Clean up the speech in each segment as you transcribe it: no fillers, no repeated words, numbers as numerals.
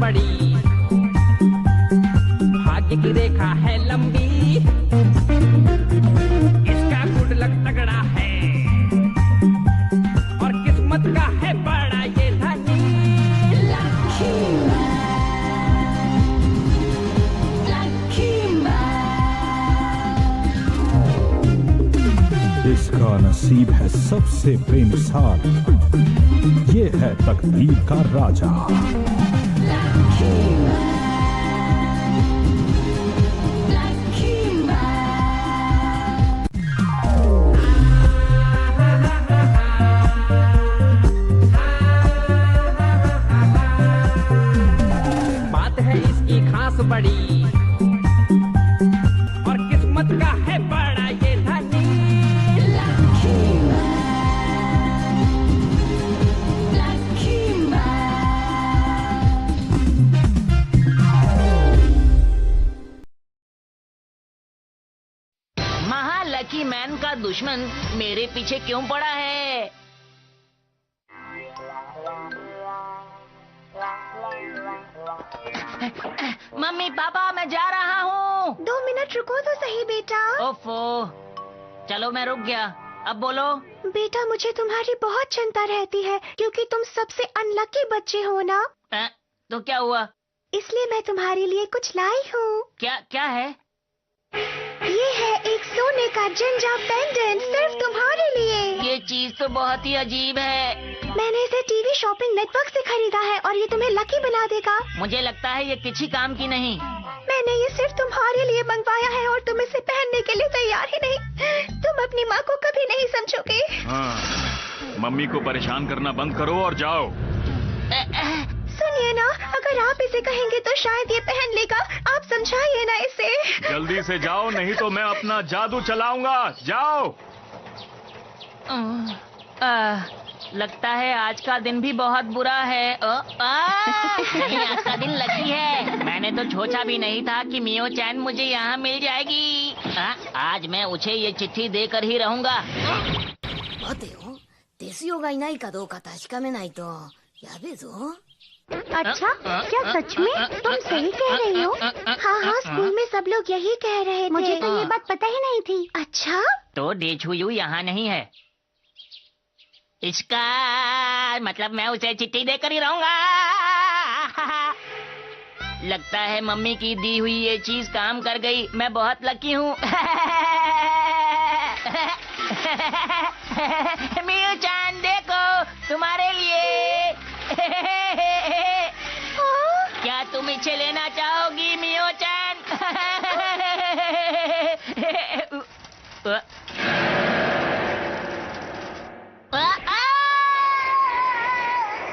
बड़ी, भाग्य की रेखा है लंबी, इसका गुड लक तगड़ा है और किस्मत का है बड़ा ये धनी। इसका नसीब है सबसे बेमिसाल, ये है तकदीर का राजा। बात है इसकी खास बड़ी और किस्मत का है बड़ा ये धनी। महालकी मैन का दुश्मन मेरे पीछे क्यों पड़ा है? मम्मी पापा मैं जा रहा हूँ। 2 मिनट रुको तो सही बेटा। ओफो, चलो मैं रुक गया। अब बोलो। बेटा मुझे तुम्हारी बहुत चिंता रहती है क्योंकि तुम सबसे अनलकी बच्चे हो ना। तो क्या हुआ? इसलिए मैं तुम्हारे लिए कुछ लाई हूँ। क्या क्या है? ये है एक सोने का जिंजा पेंडेंट सिर्फ तुम्हारे लिए। ये चीज तो बहुत ही अजीब है। मैंने इसे टीवी शॉपिंग नेटवर्क से खरीदा है और ये तुम्हें लकी बना देगा। मुझे लगता है ये किसी काम की नहीं। मैंने ये सिर्फ तुम्हारे लिए मंगवाया है और तुम इसे पहनने के लिए तैयार ही नहीं। तुम अपनी माँ को कभी नहीं समझोगे। हाँ, मम्मी को परेशान करना बंद करो और जाओ। सुनिए ना, अगर आप इसे कहेंगे तो शायद ये पहन लेगा। आप समझाइए ना इसे। जल्दी से जाओ, नहीं तो मैं अपना जादू चलाऊंगा। जाओ। लगता है आज का दिन भी बहुत बुरा है। नहीं, आज का दिन लकी है। मैंने तो सोचा भी नहीं था कि मियो चैन मुझे यहाँ मिल जाएगी। आज मैं उसे ये चिट्ठी देकर ही रहूंगा। 待てよ。デスヨがいないかどうか確かめないと。やべえぞ。 अच्छा, क्या सच में? तुम सही कह रही हो। हाँ हाँ, स्कूल में सब लोग यही कह रहे थे। मुझे तो ये बात पता ही नहीं थी। अच्छा? तो डेछुयू यहाँ नहीं है। इसका मतलब मैं उसे चिट्ठी देकर ही रहूंगा। लगता है मम्मी की दी हुई ये चीज काम कर गई। मैं बहुत लकी हूँ। मियो चांद देखो, तुम्हारे लिए। क्या तुम इसे लेना चाहोगी मियो चांद?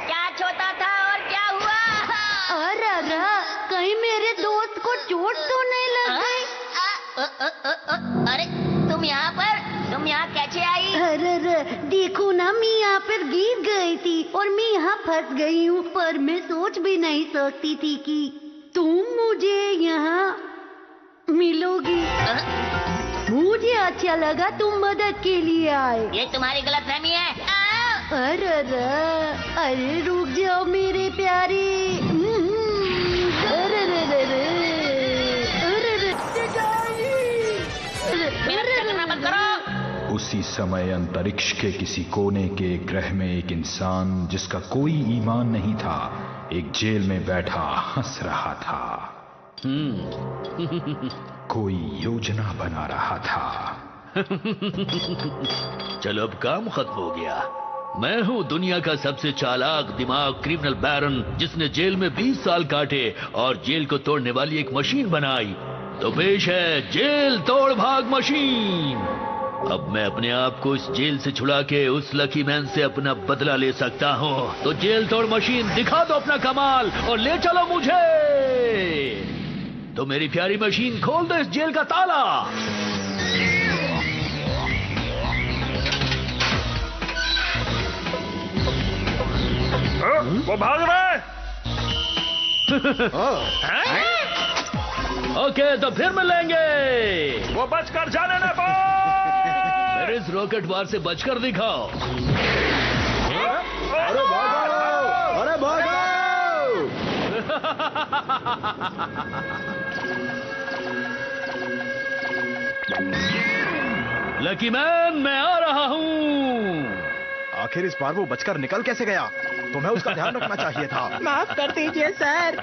क्या छोटा था और क्या हुआ? अरे कहीं मेरे दोस्त को चोट तो नहीं लग गई? अरे तुम यहाँ कैसे आई? अरे देखो ना, मैं यहाँ पर गिर गई थी और मैं यहाँ फंस गई हूँ। पर मैं सोच भी नहीं सकती थी कि तुम मुझे यहाँ मिलोगी। मुझे अच्छा लगा तुम मदद के लिए आए। ये तुम्हारी गलतफहमी है। अरे रुक जाओ मेरे प्यारे। मेरा पीछा करना बंद करो। उसी समय अंतरिक्ष के किसी कोने के ग्रह में एक इंसान जिसका कोई ईमान नहीं था, एक जेल में बैठा हंस रहा था। कोई योजना बना रहा था। चलो अब काम खत्म हो गया। मैं हूँ दुनिया का सबसे चालाक दिमाग क्रिमिनल बैरन, जिसने जेल में 20 साल काटे और जेल को तोड़ने वाली एक मशीन बनाई। तो पेश है जेल तोड़ भाग मशीन। अब मैं अपने आप को इस जेल से छुड़ा के उस लकी मैन से अपना बदला ले सकता हूँ। तो जेल तोड़ मशीन दिखा दो अपना कमाल और ले चलो मुझे। तो मेरी प्यारी मशीन खोल दो इस जेल का ताला। वो भाग रहा है। ओके, तो फिर मिलेंगे। वो बचकर जाने न पाओ। मेरे इस रॉकेट वार से बचकर दिखाओ। अरे भागो! अरे भागो! लकी मैन, मैं आ रहा हूँ। आखिर इस बार वो बचकर निकल कैसे गया? तुम्हें उसका ध्यान रखना चाहिए था। माफ कर दीजिए सर।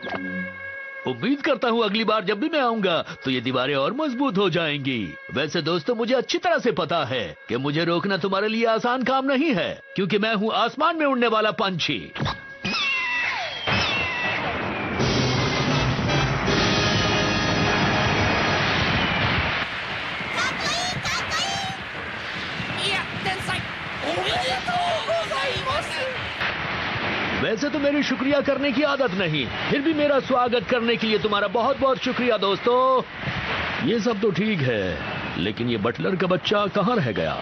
उम्मीद करता हूँ अगली बार जब भी मैं आऊंगा तो ये दीवारें और मजबूत हो जाएंगी। वैसे दोस्तों, मुझे अच्छी तरह से पता है कि मुझे रोकना तुम्हारे लिए आसान काम नहीं है, क्योंकि मैं हूँ आसमान में उड़ने वाला पंछी। वैसे तो मेरी शुक्रिया करने की आदत नहीं, फिर भी मेरा स्वागत करने के लिए तुम्हारा बहुत बहुत शुक्रिया दोस्तों। ये सब तो ठीक है, लेकिन ये बटलर का बच्चा कहाँ रह गया?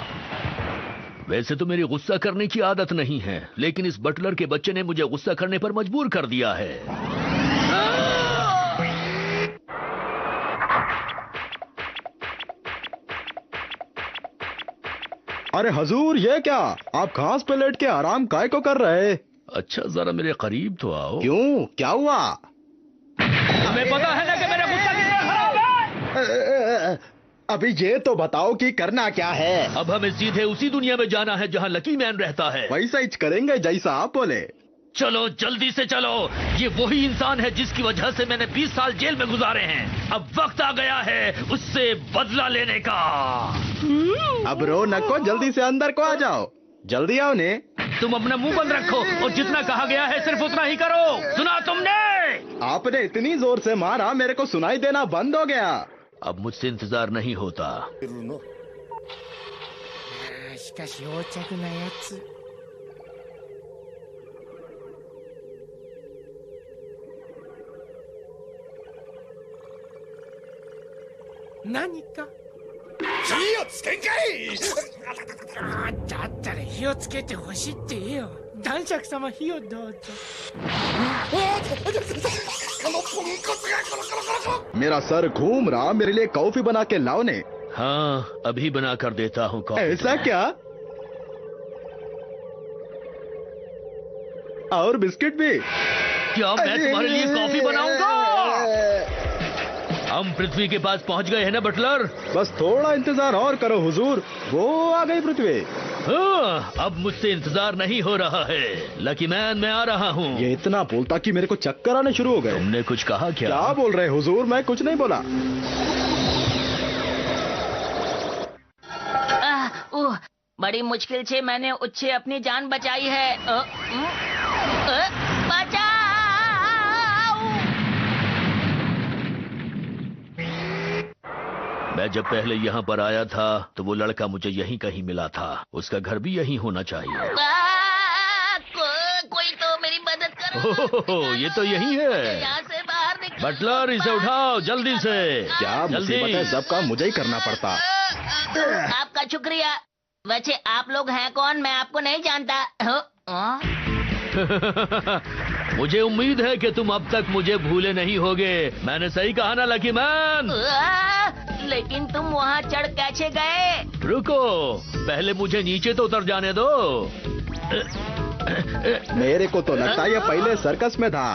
वैसे तो मेरी गुस्सा करने की आदत नहीं है, लेकिन इस बटलर के बच्चे ने मुझे गुस्सा करने पर मजबूर कर दिया है। अरे हजूर, ये क्या? आप घास पे लेट के आराम काय को कर रहे? अच्छा, जरा मेरे करीब तो आओ। क्यों, क्या हुआ? तुम्हें पता है ना कि मेरा गुस्सा कितना खराब है? अभी ये तो बताओ कि करना क्या है? अब हमें सीधे उसी दुनिया में जाना है जहाँ लकी मैन रहता है। वैसा ही करेंगे जैसा आप बोले। चलो जल्दी से चलो, ये वही इंसान है जिसकी वजह से मैंने 20 साल जेल में गुजारे हैं। अब वक्त आ गया है उससे बदला लेने का। अब रो नको, जल्दी से अंदर को आ जाओ। जल्दी आओ ने। तुम अपना मुंह बंद रखो और जितना कहा गया है सिर्फ उतना ही करो। सुना तुमने? आपने इतनी जोर से मारा, मेरे को सुनाई देना बंद हो गया। अब मुझसे इंतजार नहीं होता। しかし横着なやつ。何か火をつけんかい。だったら火をつけてほしいって言えよ。男爵様、火をどうぞ。このポンコツがコロコロコロコロ。 मेरा सर घूम रहा, मेरे लिए कॉफी बना के लाओ ने। हाँ, अभी बना कर देता हूँ कॉफी। ऐसा क्या? और बिस्किट भी? क्या मैं तुम्हारे लिए कॉफी बनाऊंगा? हम पृथ्वी के पास पहुंच गए हैं ना बटलर? बस थोड़ा इंतजार और करो हुजूर, वो आ गई पृथ्वी। हाँ, अब मुझसे इंतजार नहीं हो रहा है। लकी मैन, मैं आ रहा हूँ। ये इतना बोलता कि मेरे को चक्कर आने शुरू हो गए। तुमने कुछ कहा क्या? क्या बोल रहे हुजूर? मैं कुछ नहीं बोला। बड़ी मुश्किल से मैंने उससे अपनी जान बचाई है। बचाओ! मैं जब पहले यहाँ पर आया था तो वो लड़का मुझे यहीं कहीं मिला था। उसका घर भी यहीं होना चाहिए। कोई तो मेरी मदद करो। ये तो यही है। यहाँ से बाहर निकलो। बटलर, इसे उठाओ जल्दी से। क्या मुसीबत है, सब काम मुझे ही करना पड़ता। आपका शुक्रिया। वैसे आप लोग हैं कौन? मैं आपको नहीं जानता। मुझे उम्मीद है कि तुम अब तक मुझे भूले नहीं होगे। मैंने सही कहा ना लकी मैन? लेकिन तुम वहाँ चढ़ कैसे गए? रुको, पहले मुझे नीचे तो उतर जाने दो। मेरे को तो लगता है ये पहले सर्कस में था।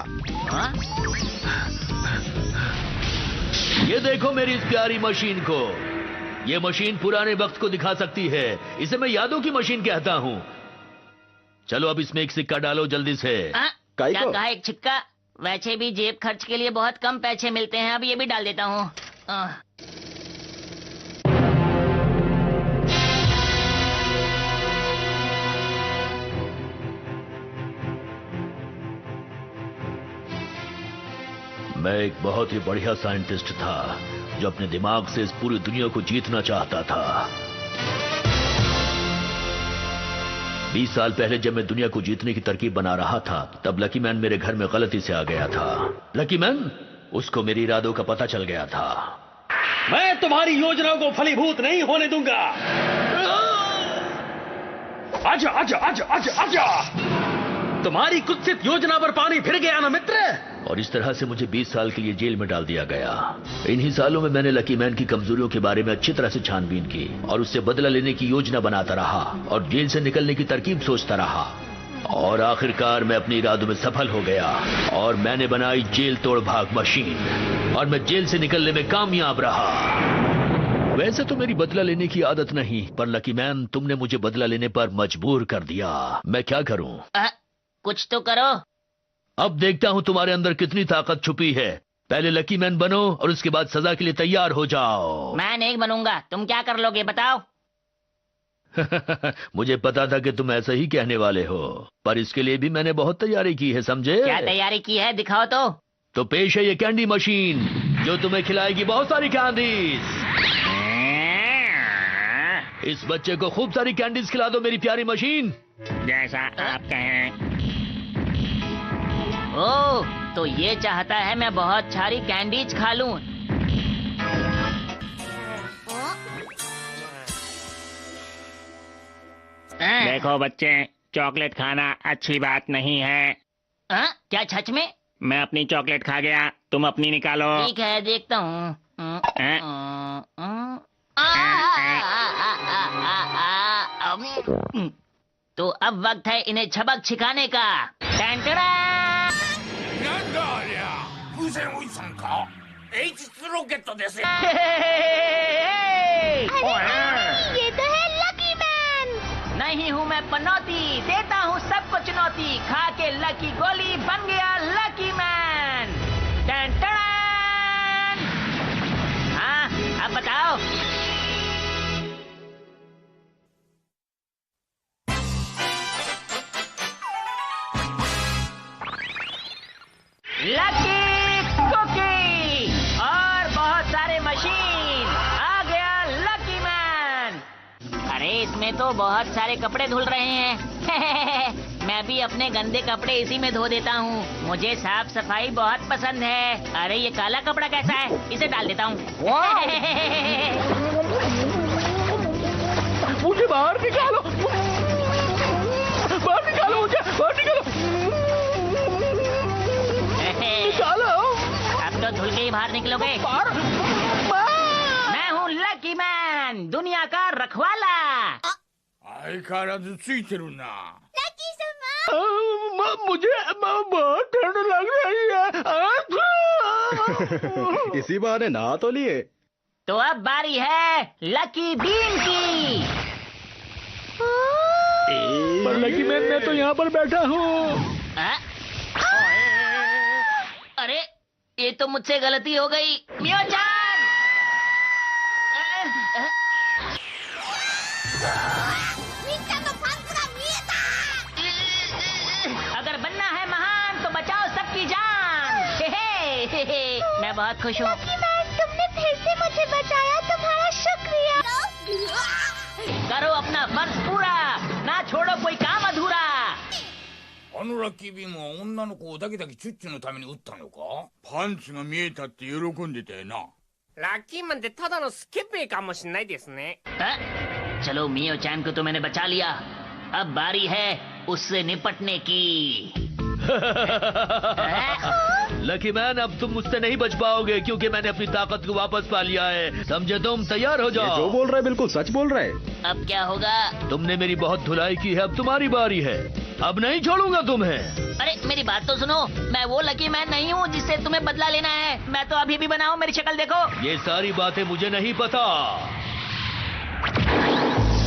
ये देखो मेरी इस प्यारी मशीन को। ये मशीन पुराने वक्त को दिखा सकती है। इसे मैं यादों की मशीन कहता हूँ। चलो अब इसमें एक सिक्का डालो जल्दी से। क्या कहा, एक सिक्का? वैसे भी जेब खर्च के लिए बहुत कम पैसे मिलते हैं। अब ये भी डाल देता हूँ। मैं एक बहुत ही बढ़िया साइंटिस्ट था जो अपने दिमाग से इस पूरी दुनिया को जीतना चाहता था। 20 साल पहले जब मैं दुनिया को जीतने की तरकीब बना रहा था, तब लकी मैन मेरे घर में गलती से आ गया था। लकी मैन, उसको मेरी इरादों का पता चल गया था। मैं तुम्हारी योजनाओं को फलीभूत नहीं होने दूंगा। आजा आजा आजा आजा आजा। तुम्हारी कुत्सित योजना पर पानी फिर गया ना मित्र। और इस तरह से मुझे 20 साल के लिए जेल में डाल दिया गया। इन्हीं सालों में मैंने लकी मैन की कमजोरियों के बारे में अच्छी तरह से छानबीन की और उससे बदला लेने की योजना बनाता रहा और जेल से निकलने की तरकीब सोचता रहा। और आखिरकार मैं अपने इरादों में सफल हो गया और मैंने बनाई जेल तोड़ भाग मशीन और मैं जेल से निकलने में कामयाब रहा। वैसे तो मेरी बदला लेने की आदत नहीं, पर लकी मैन तुमने मुझे बदला लेने पर मजबूर कर दिया। मैं क्या करूं? कुछ तो करो। अब देखता हूं तुम्हारे अंदर कितनी ताकत छुपी है। पहले लकी मैन बनो और उसके बाद सजा के लिए तैयार हो जाओ। मैं नहीं बनूंगा, तुम क्या कर लोगे बताओ? मुझे पता था कि तुम ऐसा ही कहने वाले हो, पर इसके लिए भी मैंने बहुत तैयारी की है, समझे? क्या तैयारी की है, दिखाओ तो पेश है ये कैंडी मशीन जो तुम्हें खिलाएगी बहुत सारी कैंडीज। इस बच्चे को खूब सारी कैंडीज खिला दो मेरी प्यारी मशीन। जैसा आप कहें। ओह, तो ये चाहता है मैं बहुत सारी कैंडीज खा लूं। देखो बच्चे, चॉकलेट खाना अच्छी बात नहीं है। क्या सच में? मैं अपनी चॉकलेट खा गया, तुम अपनी निकालो। ठीक है, देखता हूँ। तो अब वक्त है इन्हें झबक छिकाने का। ये तो है लकी मैन। नहीं हूँ मैं पनौती, देता हूँ सबको चुनौती। खा के लकी गोली बन गया लकी मैन। हाँ, अब बताओ। लकी कुकी और बहुत सारे मशीन। आ गया लकी मैन। अरे इसमें तो बहुत सारे कपड़े धुल रहे हैं। मैं भी अपने गंदे कपड़े इसी में धो देता हूँ। मुझे साफ सफाई बहुत पसंद है। अरे ये काला कपड़ा कैसा है, इसे डाल देता हूँ। मुझे बाहर निकालो, बाहर निकालो, मुझे बाहर निकालो, निकालो। अब तो धुल के ही बाहर निकलोगे। मैं हूँ लकी मैन, दुनिया का रखवाला। मुझे बहुत ठंड लग रही है। इसी बहाने नहा तो लिए। तो अब बारी है लकी बीन की। पर लकी मैन मैं तो यहाँ पर बैठा हूँ। अरे ये तो मुझसे गलती हो गई। मियो-चान! अगर बनना है महान तो बचाओ सबकी जान। मैं बहुत खुश हूँ। तुमने फिर से मुझे बचाया, तुम्हारा शुक्रिया। करो अपना फर्ज पूरा, ना छोड़ो कोई काम अधूरा। あのラッキービームは女の子をだけだけチュッチュのために撃ったのか？パンチが見えたって喜んでたよな。ラッキーマンってただのスケベかもしれないですね。चलो मियो चैन को तो मैंने बचा लिया, अब बारी है उससे निपटने की। लकी मैन अब तुम मुझसे नहीं बच पाओगे क्योंकि मैंने अपनी ताकत को वापस पा लिया है, समझे तुम? तैयार हो जाओ। जो बोल रहे बिल्कुल सच बोल रहे। अब क्या होगा? तुमने मेरी बहुत धुलाई की है, अब तुम्हारी बारी है। अब नहीं छोड़ूंगा तुम्हें। अरे मेरी बात तो सुनो, मैं वो लकी मैन नहीं हूँ जिससे तुम्हें बदला लेना है। मैं तो अभी भी बनाऊं, मेरी शक्ल देखो। ये सारी बातें मुझे नहीं पता।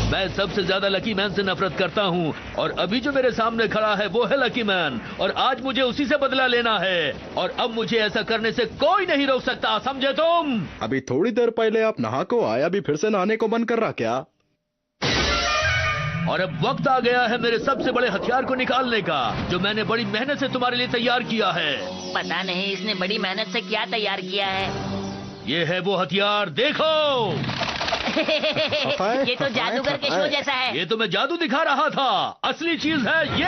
मैं सबसे ज्यादा लकी मैन से नफरत करता हूँ और अभी जो मेरे सामने खड़ा है वो है लकी मैन और आज मुझे उसी से बदला लेना है और अब मुझे ऐसा करने से कोई नहीं रोक सकता, समझे तुम? अभी थोड़ी देर पहले आप नहा को आए, अभी फिर से नहाने को मन कर रहा क्या? और अब वक्त आ गया है मेरे सबसे बड़े हथियार को निकालने का जो मैंने बड़ी मेहनत से तुम्हारे लिए तैयार किया है। पता नहीं इसने बड़ी मेहनत से क्या तैयार किया है। ये है वो हथियार, देखो। ये तो जादूगर के शो जैसा है। ये तो मैं जादू दिखा रहा था, असली चीज है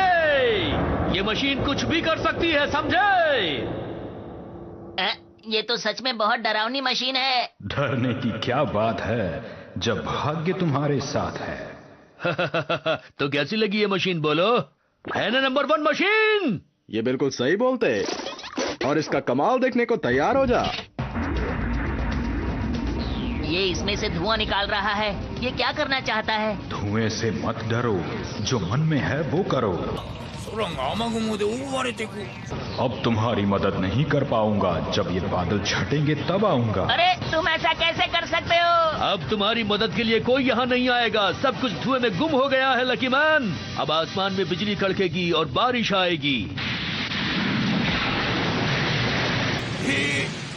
ये मशीन कुछ भी कर सकती है, समझे? ये तो सच में बहुत डरावनी मशीन है। डरने की क्या बात है जब भाग्य तुम्हारे साथ है। तो कैसी लगी ये मशीन, बोलो? है ना नंबर 1 मशीन? ये बिल्कुल सही बोलते और इसका कमाल देखने को तैयार हो जा। ये इसमें से धुआं निकाल रहा है, ये क्या करना चाहता है? धुएं से मत डरो, जो मन में है वो करो। 空が雨雲で覆われてく。 अब तुम्हारी मदद नहीं कर पाऊंगा। जब ये बादल छटेंगे तब आऊंगा। अरे तुम ऐसा कैसे कर सकते हो? अब तुम्हारी मदद के लिए कोई यहाँ नहीं आएगा। सब कुछ धुएं में गुम हो गया है लकी मैन। अब आसमान में बिजली कड़केगी और बारिश आएगी।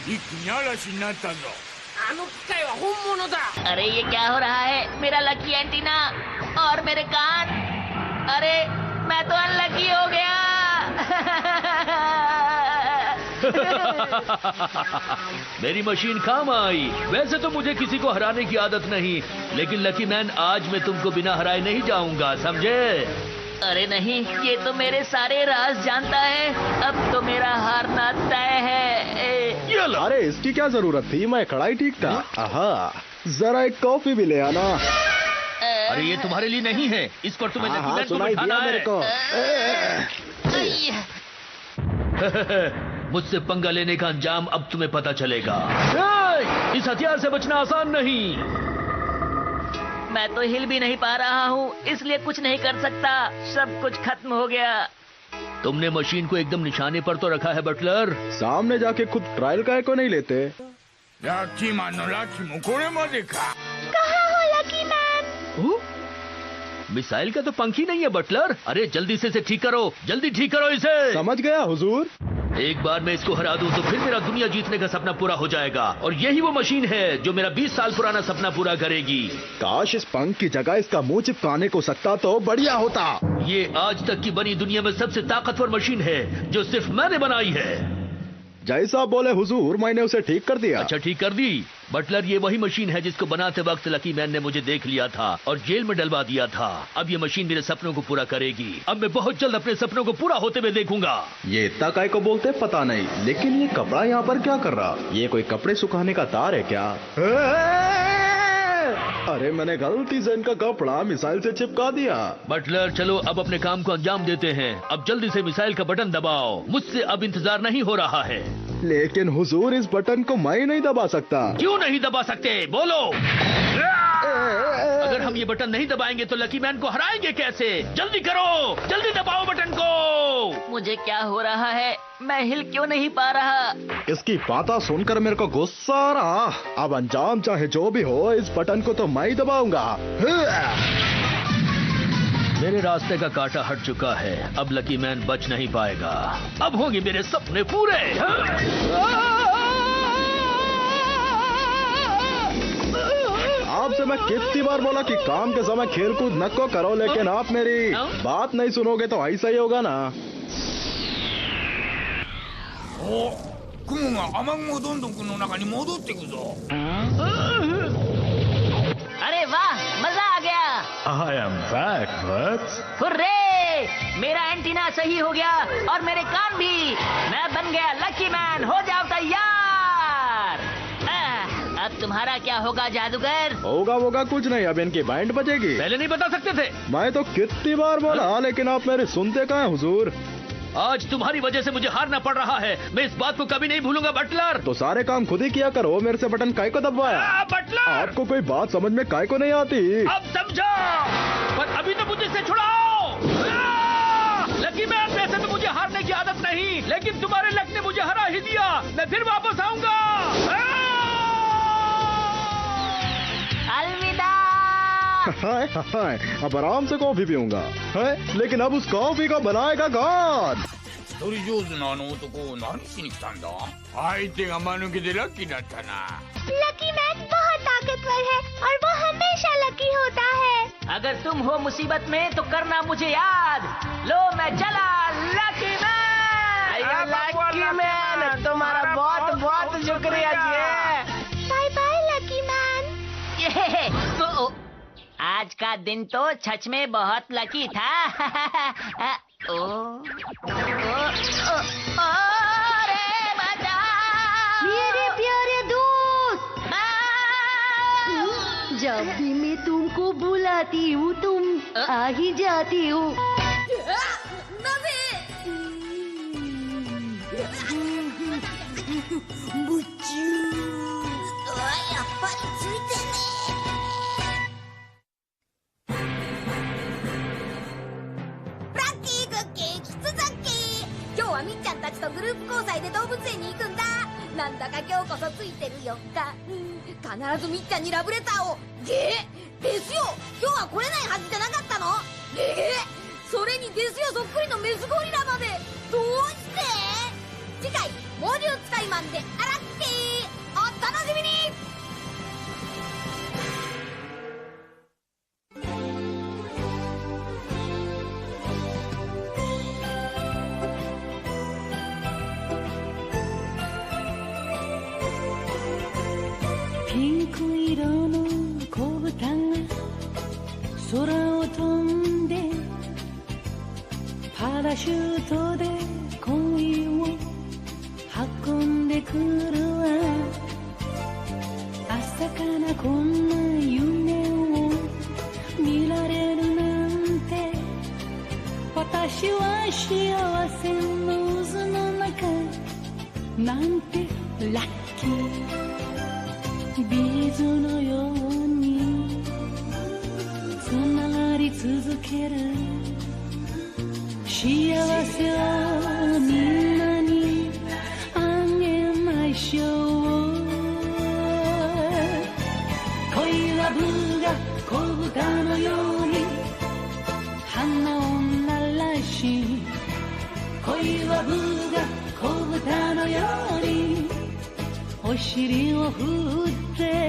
一気に嵐になったぞ。 あの機械は本物だ。 अरे ये क्या हो रहा है? मेरा लकी एंटीना और मेरे कान। अरे मैं तो अनलकी हो गया। मेरी मशीन काम आई। वैसे तो मुझे किसी को हराने की आदत नहीं, लेकिन लकी मैन आज मैं तुमको बिना हराए नहीं जाऊंगा, समझे? अरे नहीं, ये तो मेरे सारे राज जानता है। अब तो मेरा हारना तय है। अरे इसकी क्या जरूरत थी, मैं खड़ा ही ठीक था। आहा, जरा एक कॉफी भी ले आना। अरे ये तुम्हारे लिए नहीं है, इस पर तुम्हें लकी मैन को सुनाई बिठाना दिया मेरे को। मुझसे पंगा लेने का अंजाम अब तुम्हें पता चलेगा। इस हथियार से बचना आसान नहीं। मैं तो हिल भी नहीं पा रहा हूँ, इसलिए कुछ नहीं कर सकता। सब कुछ खत्म हो गया। तुमने मशीन को एकदम निशाने पर तो रखा है बटलर। सामने जाके खुद ट्रायल का को नहीं लेते। ラッキーマンのラッキーもこれまでか。 कहाँ हो लकी मैन? मिसाइल का तो पंख ही नहीं है बटलर। अरे जल्दी से इसे ठीक करो, जल्दी ठीक करो इसे। समझ गया हुजूर। एक बार मैं इसको हरा दूं तो फिर मेरा दुनिया जीतने का सपना पूरा हो जाएगा, और यही वो मशीन है जो मेरा 20 साल पुराना सपना पूरा करेगी। काश इस पंख की जगह इसका मुंह चिपकाने को सकता तो बढ़िया होता। ये आज तक की बनी दुनिया में सबसे ताकतवर मशीन है जो सिर्फ मैंने बनाई है। जैसा बोले हुजूर, मैंने उसे ठीक कर दिया। अच्छा ठीक कर दी। बटलर ये वही मशीन है जिसको बनाते वक्त लकी मैन ने मुझे देख लिया था और जेल में डलवा दिया था। अब ये मशीन मेरे सपनों को पूरा करेगी। अब मैं बहुत जल्द अपने सपनों को पूरा होते हुए देखूंगा। ये इतना काय को बोलते पता नहीं, लेकिन ये कपड़ा यहाँ पर क्या कर रहा? ये कोई कपड़े सुखाने का तार है क्या? अरे मैंने गलती से इनका कपड़ा मिसाइल से चिपका दिया। बटलर चलो अब अपने काम को अंजाम देते हैं। अब जल्दी से मिसाइल का बटन दबाओ। मुझसे अब इंतजार नहीं हो रहा है। लेकिन हुजूर, इस बटन को मैं नहीं दबा सकता। क्यों नहीं दबा सकते, बोलो। अगर हम ये बटन नहीं दबाएंगे तो लकी मैन को हराएंगे कैसे? जल्दी करो, जल्दी दबाओ बटन को। मुझे क्या हो रहा है? मैं हिल क्यों नहीं पा रहा? इसकी बातें सुनकर मेरे को गुस्सा आ रहा। अब अंजाम चाहे जो भी हो, इस बटन को तो मैं ही दबाऊंगा। मेरे रास्ते का कांटा हट चुका है। अब लकी मैन बच नहीं पाएगा। अब होंगे मेरे सपने पूरे। आपसे मैं कितनी बार बोला कि काम के समय खेल कूद न को करो, लेकिन आप मेरी बात नहीं सुनोगे तो ऐसा ही होगा ना। お、雲が雨雲どんどんくの中に戻ってくぞ。 अरे वाह, मजा आ गया। I am back, Vats. Hurray! मेरा एंटीना सही हो गया और मेरे कान भी। मैं बन गया लकी मैन। हो जाओ तैयार। अब तुम्हारा क्या होगा जादूगर? होगा कुछ नहीं, अब इनकी बैंड बजेगी। पहले नहीं बता सकते थे। मैं तो कितनी बार बोला, लेकिन आप मेरे सुनते कहाँ हैं हुजूर? आज तुम्हारी वजह से मुझे हारना पड़ रहा है। मैं इस बात को कभी नहीं भूलूंगा बटलर। तो सारे काम खुद ही किया करो, मेरे से बटन काय को दबाया? बटलर, आपको कोई बात समझ में काय को नहीं आती? अब समझो, पर अभी तो मुझे से छुड़ाओ। लकी मैन, वैसे तो मुझे हारने की आदत नहीं, लेकिन तुम्हारे लक ने मुझे हरा ही दिया। मैं फिर वापस आऊंगा। अलविदा। हाय हाय, अब आराम से कॉफी पीऊंगा। है, लेकिन अब उस कॉफी को बनाएगा कौन? 一人上手なあの男、何しに来たんだ？相手が間抜けでラッキーだったな。 लकी मैन बहुत ताकतवर है और वो हमेशा लकी होता है। अगर तुम हो मुसीबत में तो करना मुझे याद। लो मैं चला, लकी मैन। लकी मैन, तुम्हारा बहुत बहुत शुक्रिया जी। Bye bye lucky man. आज का दिन तो सच में बहुत लकी था। अरे बचा। मेरे प्यारे दोस्त, जब भी मैं तुमको बुलाती हूँ तुम आ ही जाती हो। グループ交際で動物園に行くんだ。なんだか今日こそついてるよか。必ずみっちゃんにラブレターを。ですよ、今日は来れないはずじゃなかったの。それにですよそっくりのメスゴリラまで。どうして？次回猛獣使いマンであらってお楽しみに。ピンク色の子豚が空を飛んでパラシュートで恋を運んでくるわ。朝からこんな夢を見られるなんて、私は幸せの渦の中なんてラッキー。ビーズのようにつながり続ける幸せをみんなにあげましょう。恋はブが子豚のように花を鳴らし、恋はブが子豚のようにお尻を振って